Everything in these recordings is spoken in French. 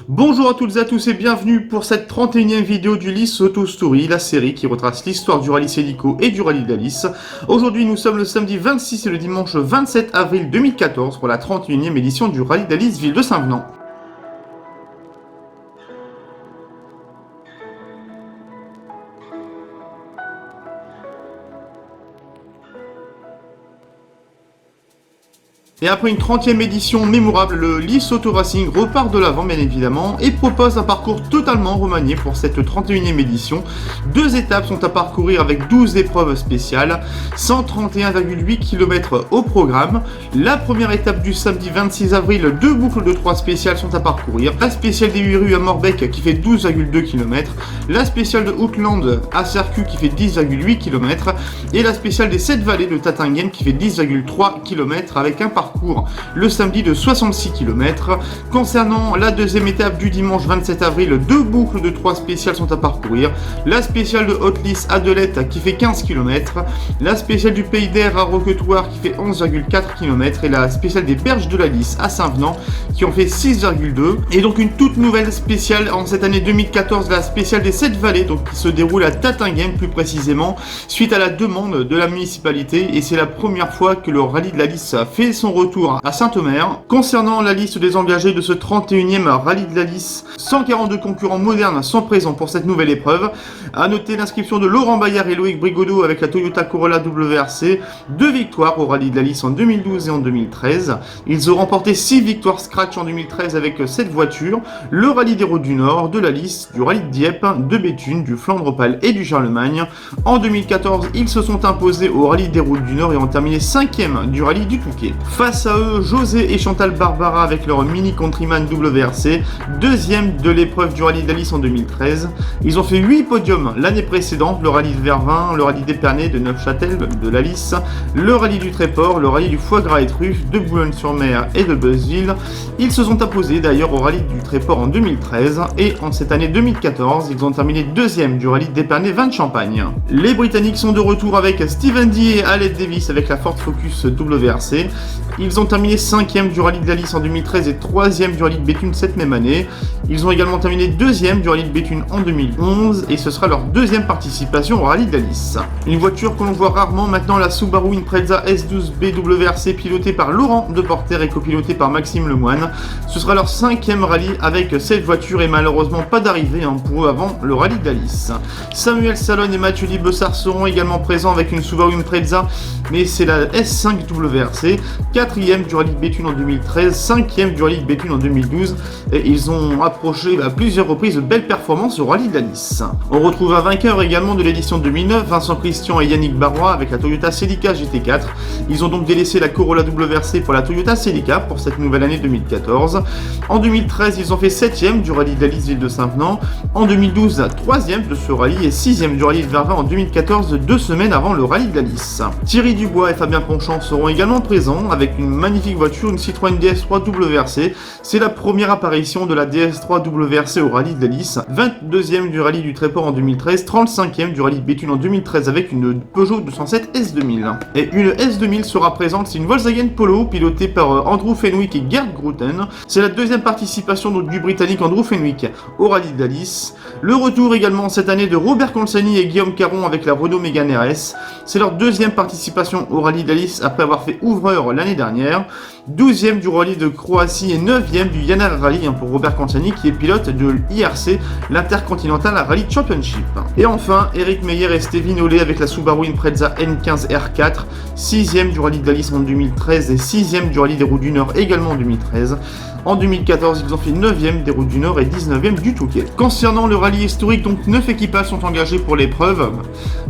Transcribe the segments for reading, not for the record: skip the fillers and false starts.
Bonjour à toutes et à tous et bienvenue pour cette 31e vidéo du Lys Auto Story, la série qui retrace l'histoire du rallye Celico et du rallye de la Lys. Aujourd'hui nous sommes le samedi 26 et le dimanche 27 avril 2014 pour la 31e édition du rallye de la Lys Ville de Saint-Venant. Et après une 30e édition mémorable, le Lys Auto Racing repart de l'avant bien évidemment et propose un parcours totalement remanié pour cette 31e édition. Deux étapes sont à parcourir avec 12 épreuves spéciales, 131,8 km au programme. La première étape du samedi 26 avril, deux boucles de 3 spéciales sont à parcourir. La spéciale des 8 rues à Morbec qui fait 12,2 km, la spéciale de Outland à Sercu qui fait 10,8 km et la spéciale des 7 vallées de Tattingen qui fait 10,3 km avec un parcours le samedi de 66 km. Concernant la deuxième étape du dimanche 27 avril, deux boucles de 3 spéciales sont à parcourir. La spéciale de Haute-Lys à Delette qui fait 15 km, la spéciale du Pays d'Air à Roquetoire qui fait 11,4 km et la spéciale des Berges de la Lys à Saint-Venant qui en fait 6,2. Et donc une toute nouvelle spéciale en cette année 2014, la spéciale des 7 vallées donc, qui se déroule à Tattingen plus précisément suite à la demande de la municipalité, et c'est la première fois que le rallye de la Lys fait son retour à Saint-Omer. Concernant la liste des engagés de ce 31e rallye de la Lys, 142 concurrents modernes sont présents pour cette nouvelle épreuve. A noter l'inscription de Laurent Bayard et Loïc Brigodeau avec la Toyota Corolla WRC, 2 victoires au rallye de la Lys en 2012 et en 2013. Ils ont remporté 6 victoires scratch en 2013 avec cette voiture, le rallye des Routes du Nord, de la Lys, du rallye de Dieppe, de Béthune, du Flandre-Opale et du Charlemagne. En 2014, ils se sont imposés au rallye des Routes du Nord et ont terminé 5e du rallye du Touquet. Face à eux, José et Chantal Barbara avec leur Mini Countryman WRC, 2e de l'épreuve du rallye de la Lys en 2013. Ils ont fait 8 podiums l'année précédente, le rallye de Vervins, le rallye d'Épernay, de Neufchâtel, de la Lys, le rallye du Tréport, le rallye du Foie Gras et Truffes, de Boulogne-sur-Mer et de Beuzeville. Ils se sont imposés d'ailleurs au rallye du Tréport en 2013 et en cette année 2014, ils ont terminé 2e du rallye d'Épernay Vin de Champagne. Les Britanniques sont de retour avec Steven D et Aled Davis avec la Ford Focus WRC. Ils ont terminé 5e du rallye de la Lys en 2013 et 3e du rallye de Béthune cette même année. Ils ont également terminé 2e du rallye de Béthune en 2011 et ce sera leur 2e participation au rallye de la Lys. Une voiture que l'on voit rarement maintenant, la Subaru Impreza S12B WRC pilotée par Laurent Deporter et copilotée par Maxime Lemoine. Ce sera leur 5e rallye avec cette voiture et malheureusement pas d'arrivée pour eux avant le rallye de la Lys. Samuel Salon et Mathieu Libessard seront également présents avec une Subaru Impreza, mais c'est la S5 WRC, 4e du rallye de Béthune en 2013, 5e du rallye de Béthune en 2012 et ils ont approché à plusieurs reprises de belles performances au rallye de la Lys. On retrouve un vainqueur également de l'édition 2009, Vincent Christian et Yannick Barrois avec la Toyota Celica GT4. Ils ont donc délaissé la Corolla WRC pour la Toyota Celica pour cette nouvelle année 2014. En 2013, ils ont fait 7e du rallye de la Lys Ville de Saint-Venant. En 2012, 3e de ce rallye et 6e du rallye de Vervins en 2014, 2 semaines avant le rallye de la Lys. Thierry Dubois et Fabien Ponchant seront également présents avec une magnifique voiture, une Citroën DS3 WRC. C'est la première apparition de la DS3 WRC au rallye de la Lys. 22e du rallye du Tréport en 2013, 35e du rallye de Béthune en 2013 avec une Peugeot 207 S2000. Et une S2000 sera présente, c'est une Volkswagen Polo pilotée par Andrew Fenwick et Gerd Grouten. C'est la 2e participation du Britannique Andrew Fenwick au rallye de la Lys. Le retour également cette année de Robert Consani et Guillaume Caron avec la Renault Mégane RS. C'est leur 2e participation au rallye de la Lys après avoir fait ouvreur l'année dernière. 12e du rallye de Croatie et 9e du Yanar Rally pour Robert Consani qui est pilote de l'IRC, l'Intercontinental Rally Championship. Et enfin, Eric Meyer et Stéphane Olé avec la Subaru Impreza N15 R4, 6e du rallye de la Lys en 2013 et 6e du rallye des Routes du Nord également en 2013. En 2014, ils ont fait 9e des Routes du Nord et 19e du Touquet. Concernant le rallye historique, donc 9 équipages sont engagés pour l'épreuve.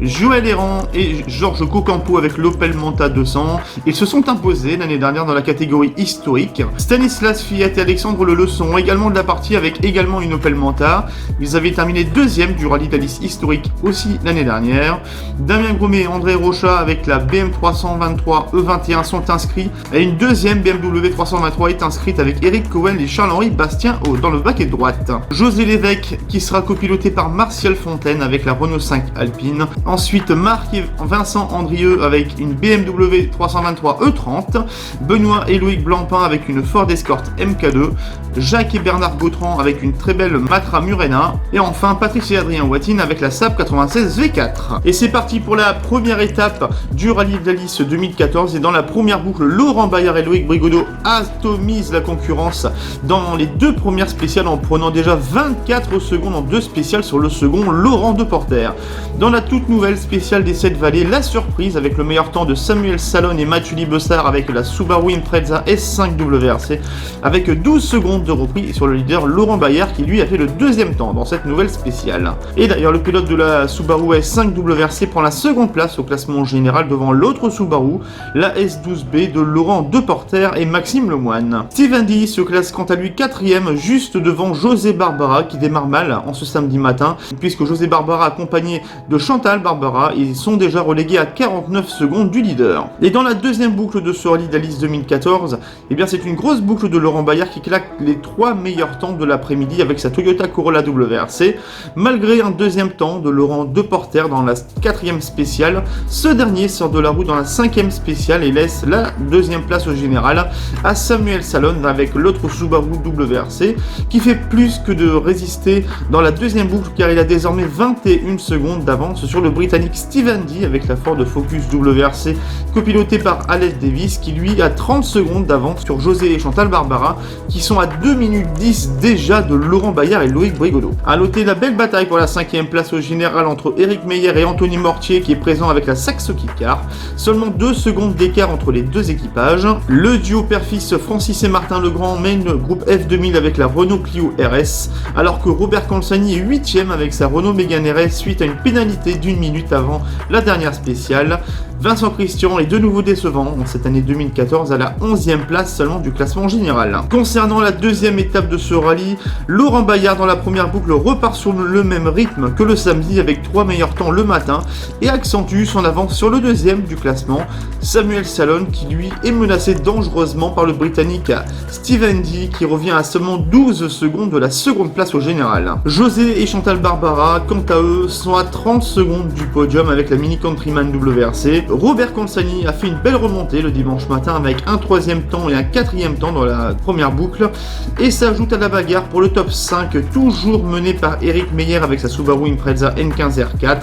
Joël Errand et Georges Cocampo avec l'Opel Manta 200. Ils se sont imposés l'année dernière dans la catégorie historique. Stanislas Fiat et Alexandre Leleu sont également de la partie avec également une Opel Manta. Ils avaient terminé 2e du rallye de la Lys historique aussi l'année dernière. Damien Gromet et André Rocha avec la BM323 E21 sont inscrits. Et une 2e BMW 323 est inscrite avec Eric Cohen et Charles-Henri Bastien dans le baquet de droite. José Lévesque qui sera copiloté par Martial Fontaine avec la Renault 5 Alpine. Ensuite Marc et Vincent Andrieux avec une BMW 323 E30. Benoît et Loïc Blancpain avec une Ford Escort MK2. Jacques et Bernard Gautran avec une très belle Matra Murena, et enfin Patrice et Adrien Watine avec la Saab 96 V4. Et c'est parti pour la première étape du Rallye de la Lys 2014, et dans la première boucle, Laurent Bayard et Loïc Brigodeau atomisent la concurrence dans les deux premières spéciales en prenant déjà 24 secondes en deux spéciales sur le second Laurent Deporter. Dans la toute nouvelle spéciale des 7 vallées, la surprise avec le meilleur temps de Samuel Salon et Mathieu Libessard avec la Subaru Impreza S5 WRC avec 12 secondes de repris sur le leader Laurent Bayard qui lui a fait le deuxième temps dans cette nouvelle spéciale. Et d'ailleurs le pilote de la Subaru S5 WRC prend la seconde place au classement général devant l'autre Subaru, la S12B de Laurent Deporter et Maxime Lemoine. Steve Andy se classe quant à lui 4ème juste devant José Barbara qui démarre mal en ce samedi matin puisque José Barbara accompagné de Chantal Barbara, ils sont déjà relégués à 49 secondes du leader. Et dans la deuxième boucle de ce Rallye de la Lys 2014, eh bien c'est une grosse boucle de Laurent Bayard qui claque les 3 meilleurs temps de l'après-midi avec sa Toyota Corolla WRC, malgré un deuxième temps de Laurent Deporter dans la 4ème spéciale. Ce dernier sort de la route dans la 5ème spéciale et laisse la deuxième place au général à Samuel Salon avec l'autre Subaru WRC qui fait plus que de résister dans la deuxième boucle car il a désormais 21 secondes d'avance sur le Britannique Steve Andy avec la Ford Focus WRC copilotée par Aled Davis qui lui a 30 secondes d'avance sur José et Chantal Barbara qui sont à 2 minutes 10 déjà de Laurent Bayard et Loïc Brigodeau. A noter la belle bataille pour la 5ème place au général entre Éric Meyer et Anthony Mortier qui est présent avec la Saxo Kit-Car. Seulement 2 secondes d'écart entre les deux équipages. Le duo père-fils Francis et Martin Legrand mène le groupe F2000 avec la Renault Clio RS alors que Robert Consani est 8ème avec sa Renault Mégane RS suite à une pénalité d'1 minute avant la dernière spéciale. Vincent Christian est de nouveau décevant en cette année 2014 à la 11e place seulement du classement général. Concernant la deuxième étape de ce rallye, Laurent Bayard dans la première boucle repart sur le même rythme que le samedi avec 3 meilleurs temps le matin et accentue son avance sur le deuxième du classement, Samuel Salon qui lui est menacé dangereusement par le Britannique Steve Andy qui revient à seulement 12 secondes de la seconde place au général. José et Chantal Barbara, quant à eux, sont à 30 secondes du podium avec la Mini Countryman WRC. Robert Consani a fait une belle remontée le dimanche matin avec un 3ème temps et un 4ème temps dans la première boucle et s'ajoute à la bagarre pour le top 5 toujours mené par Éric Meyer avec sa Subaru Impreza N15 R4.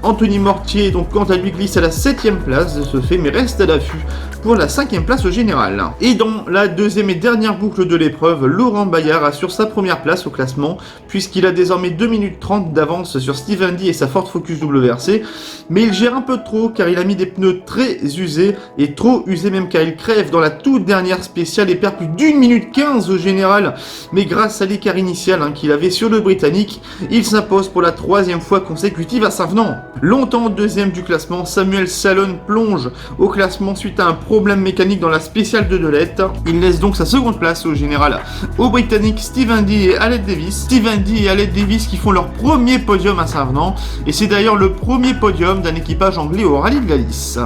Anthony Mortier donc quant à lui glisse à la 7ème place de ce fait mais reste à l'affût pour la 5ème place au général. Et dans la deuxième et dernière boucle de l'épreuve, Laurent Bayard assure sa première place au classement puisqu'il a désormais 2 minutes 30 d'avance sur Steve Andy et sa Ford Focus WRC, mais il gère un peu trop car il a mis des pneus très usés et trop usés même car il crève dans la toute dernière spéciale et perd plus d'1 minute 15 au général, mais grâce à l'écart initial qu'il avait sur le Britannique, il s'impose pour la 3e fois consécutive à Savenant. Longtemps deuxième du classement, Samuel Salon plonge au classement suite à un problème mécanique dans la spéciale de Delette. Il laisse donc sa seconde place au général au Britannique Steve Andy et Aled Davis. Steve Andy et Aled Davis qui font leur premier podium à Savenant et c'est d'ailleurs le premier podium d'un équipage anglais au Rallye de la Lys.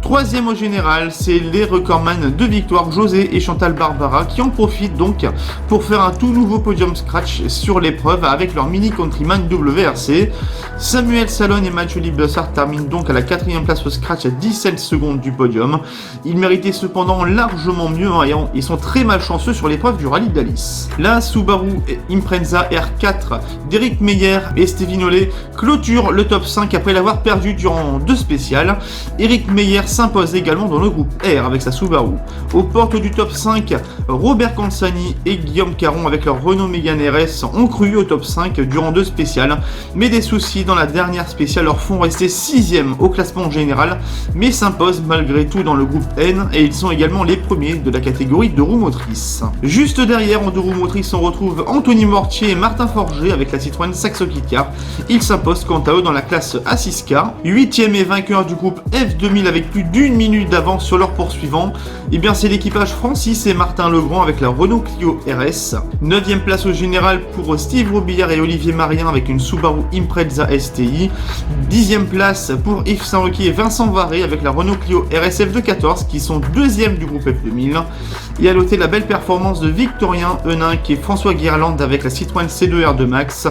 3e au général, c'est les recordman de victoire José et Chantal Barbara qui en profitent donc pour faire un tout nouveau podium scratch sur l'épreuve avec leur Mini Countryman WRC. Samuel Salon et Mathieu Libessard terminent donc à la 4ème place au scratch à 17 secondes du podium. Ils méritaient cependant largement mieux et ils sont très malchanceux sur l'épreuve du Rallye de la Lys. La Subaru Impreza R4 d'Éric Meyer et Stevie Nollet clôture le top 5 après l'avoir perdu durant 2 spéciales. Éric Meyer s'impose également dans le groupe R avec sa Subaru. Aux portes du top 5, Robert Consani et Guillaume Caron avec leur Renault Mégane RS ont cru au top 5 durant 2 spéciales, mais des soucis dans la dernière spéciale leur font rester 6e au classement général, mais s'imposent malgré tout dans le groupe N et ils sont également les premiers de la catégorie de roues motrices. Juste derrière en 2 roues motrices on retrouve Anthony Mortier et Martin Forger avec la Citroën Saxo Kit-Car. Ils s'imposent quant à eux dans la classe A6K. 8e et vainqueur du groupe F2000 avec plus d'1 minute d'avance sur leur poursuivant, et bien c'est l'équipage Francis et Martin Legrand avec la Renault Clio RS. 9e place au général pour Steve Robillard et Olivier Marien avec une Subaru Impreza STI. 10e place pour Yves Saint-Roquier et Vincent Varé avec la Renault Clio RSF 214 qui sont 2e du groupe F2000. Et à noter la belle performance de Victorien Heninck et François Guirlande avec la Citroën C2 R2 Max.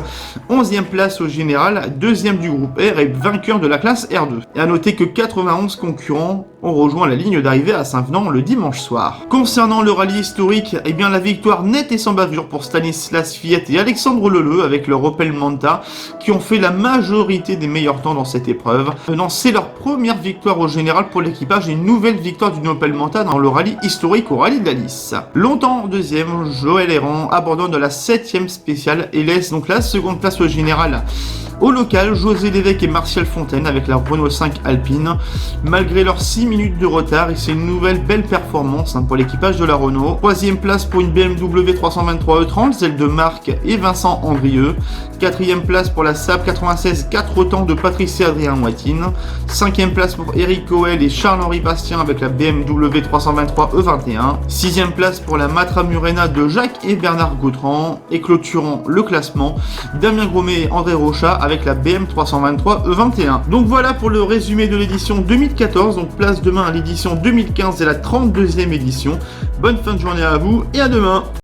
11e place au général, 2e du groupe R et vainqueur de la classe R2. Et à noter que 91 concurrents ont rejoint la ligne d'arrivée à Saint-Venant le dimanche soir. Concernant le rallye historique, eh bien la victoire nette et sans bavure pour Stanislas Fiet et Alexandre Leleu avec leur Opel Manta qui ont fait la majorité des meilleurs temps dans cette épreuve. Non, c'est leur première victoire au général pour l'équipage et une nouvelle victoire d'une Opel Manta dans le rallye historique au rallye de la Lys. Longtemps deuxième, Joël Errand abandonne de la 7ème spéciale et laisse donc la seconde place au général. Au local, José Lévesque et Martial Fontaine avec la Renault 5 Alpine, malgré leurs 6 minutes de retard, et c'est une nouvelle belle performance pour l'équipage de la Renault. 3ème place pour une BMW 323 E30, celle de Marc et Vincent Andrieux. 4ème place pour la Saab 96 4 temps de Patrice et Adrien Moitine. 5ème place pour Eric Coel et Charles-Henri Bastien avec la BMW 323 E21. 6ème place pour la Matra Murena de Jacques et Bernard Gautran. Et clôturant le classement, Damien Gromet et André Rochat avec la BM 323 E21. Donc voilà pour le résumé de l'édition 2014, donc place demain à l'édition 2015 et la 32e édition. Bonne fin de journée à vous et à demain.